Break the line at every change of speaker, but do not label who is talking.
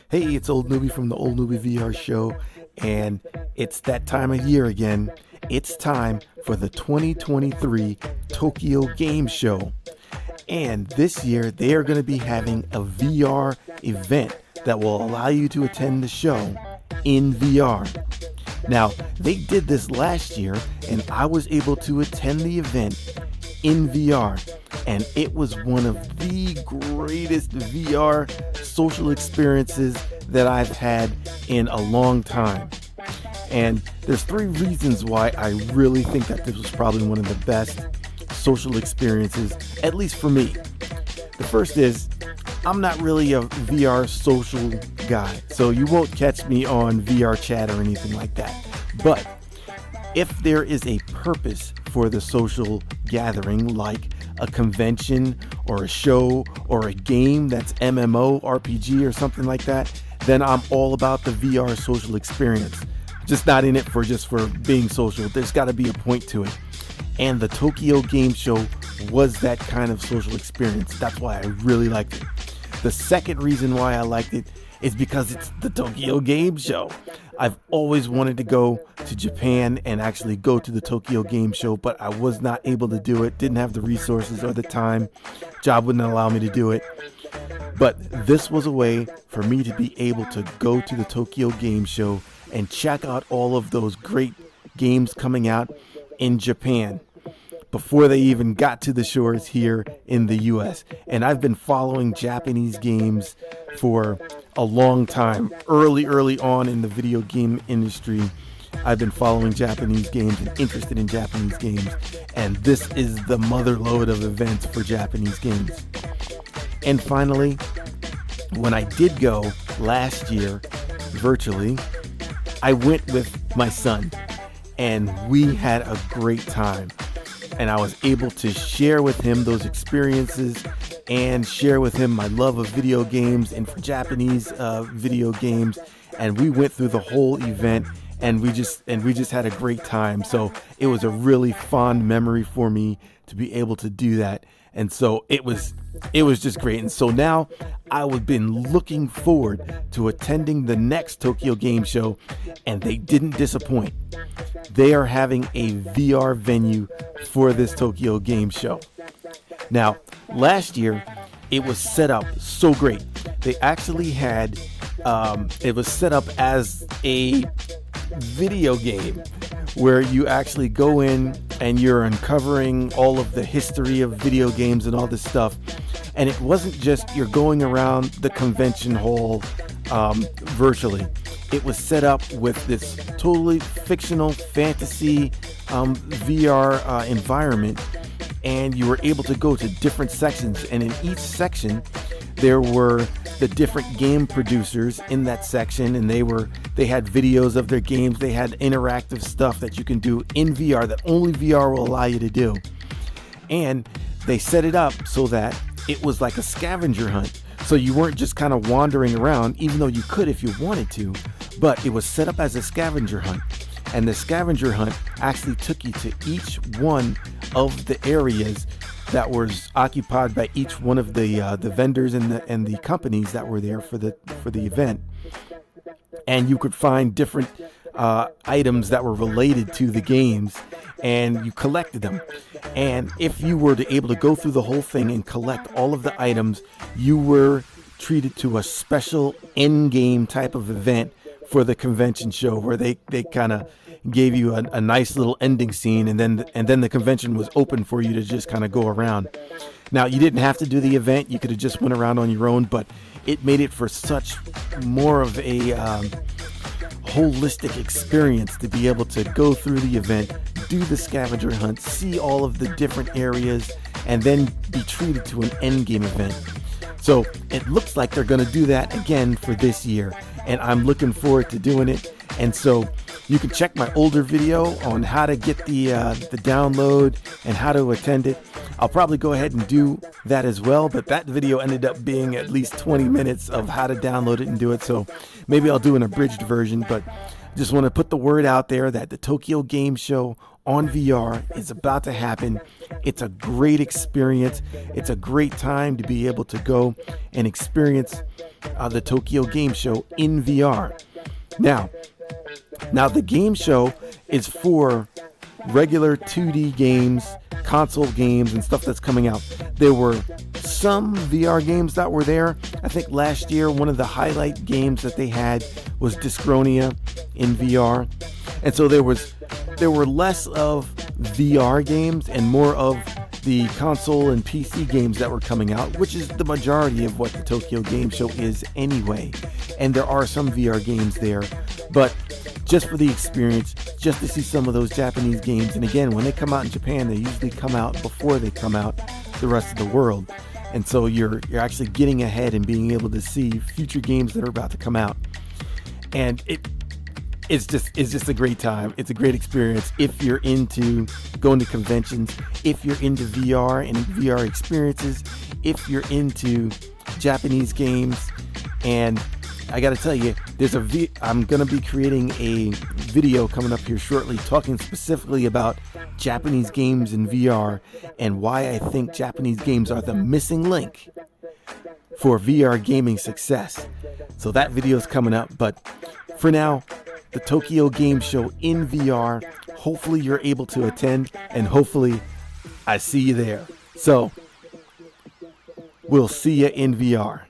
Hey, it's Old Newbie from the Old Newbie VR Show, and it's that time of year again. It's time for the 2023 Tokyo Game Show. And this year, they are going to be having a VR event that will allow you to attend the show in VR. Now, they did this last year, and I was able to attend the event in VR, and it was one of the greatest VR social experiences that I've had in a long time. And there's three reasons why I really think that this was probably one of the best social experiences, at least for me. The first is, I'm not really a VR social guy, so you won't catch me on VR chat or anything like that. But if there is a purpose for the social gathering, like a convention or a show or a game that's MMO, RPG or something like that, then I'm all about the VR social experience. Just not in it for being social. There's got to be a point to it. And the Tokyo Game Show was that kind of social experience. That's why I really liked it. The second reason why I liked it is because it's the Tokyo Game Show. I've always wanted to go to Japan and actually go to the Tokyo Game Show, but I was not able to do it. Didn't have the resources or the time. Job wouldn't allow me to do it. But this was a way for me to be able to go to the Tokyo Game Show and check out all of those great games coming out in Japan before they even got to the shores here in the US. And I've been following Japanese games for a long time. Early on in the video game industry, I've been following Japanese games and interested in Japanese games. And this is the mother lode of events for Japanese games. And finally, when I did go last year virtually, I went with my son and we had a great time. And I was able to share with him those experiences and share with him my love of video games and for Japanese video games. And we went through the whole event and we just had a great time. So it was a really fond memory for me to be able to do that. And so it was just great. And so now I've been looking forward to attending the next Tokyo Game Show, and they didn't disappoint. They are having a VR venue for this Tokyo Game Show. Now, last year, it was set up so great. They actually had, it was set up as a video game where you actually go in and you're uncovering all of the history of video games and all this stuff. And it wasn't just you're going around the convention hall virtually. It was set up with this totally fictional fantasy VR environment, and you were able to go to different sections. And in each section, there were the different game producers in that section, and they had videos of their games. They had interactive stuff that you can do in VR that only VR will allow you to do. And they set it up so that it was like a scavenger hunt. So you weren't just kind of wandering around, even though you could if you wanted to, but it was set up as a scavenger hunt. And the scavenger hunt actually took you to each one of the areas that was occupied by each one of the vendors and the companies that were there for the event. And you could find different items that were related to the games, and you collected them. And if you were able to go through the whole thing and collect all of the items, you were treated to a special end game type of event for the convention show, where they kind of gave you a nice little ending scene, and then the convention was open for you to just kind of go around. Now, you didn't have to do the event. You could have just went around on your own, but it made it for such more of a holistic experience to be able to go through the event, do the scavenger hunt, see all of the different areas, and then be treated to an end game event. So it looks like they're going to do that again for this year, and I'm looking forward to doing it. And so you can check my older video on how to get the download and how to attend it. I'll probably go ahead and do that as well, but that video ended up being at least 20 minutes of how to download it and do it. So maybe I'll do an abridged version, but Just want to put the word out there that the Tokyo Game Show on VR is about to happen. It's a great experience. It's a great time to be able to go and experience the Tokyo Game Show in VR. Now the game show is for regular 2D games, console games, and stuff that's coming out. There were some VR games that were there. I think last year one of the highlight games that they had was Dyschronia in VR. And so there were less of VR games and more of the console and PC games that were coming out, which is the majority of what the Tokyo Game Show is anyway. And there are some VR games there, but just for the experience, just to see some of those Japanese games. And again, when they come out in Japan, they usually come out before they come out the rest of the world. And so you're actually getting ahead and being able to see future games that are about to come out. And it's just a great time. It's a great experience if you're into going to conventions, if you're into VR and VR experiences, if you're into Japanese games. And I got to tell you, I'm going to be creating a video coming up here shortly talking specifically about Japanese games in VR and why I think Japanese games are the missing link for VR gaming success. So that video is coming up, but for now, the Tokyo Game Show in VR. Hopefully you're able to attend, and hopefully I see you there. So we'll see you in VR.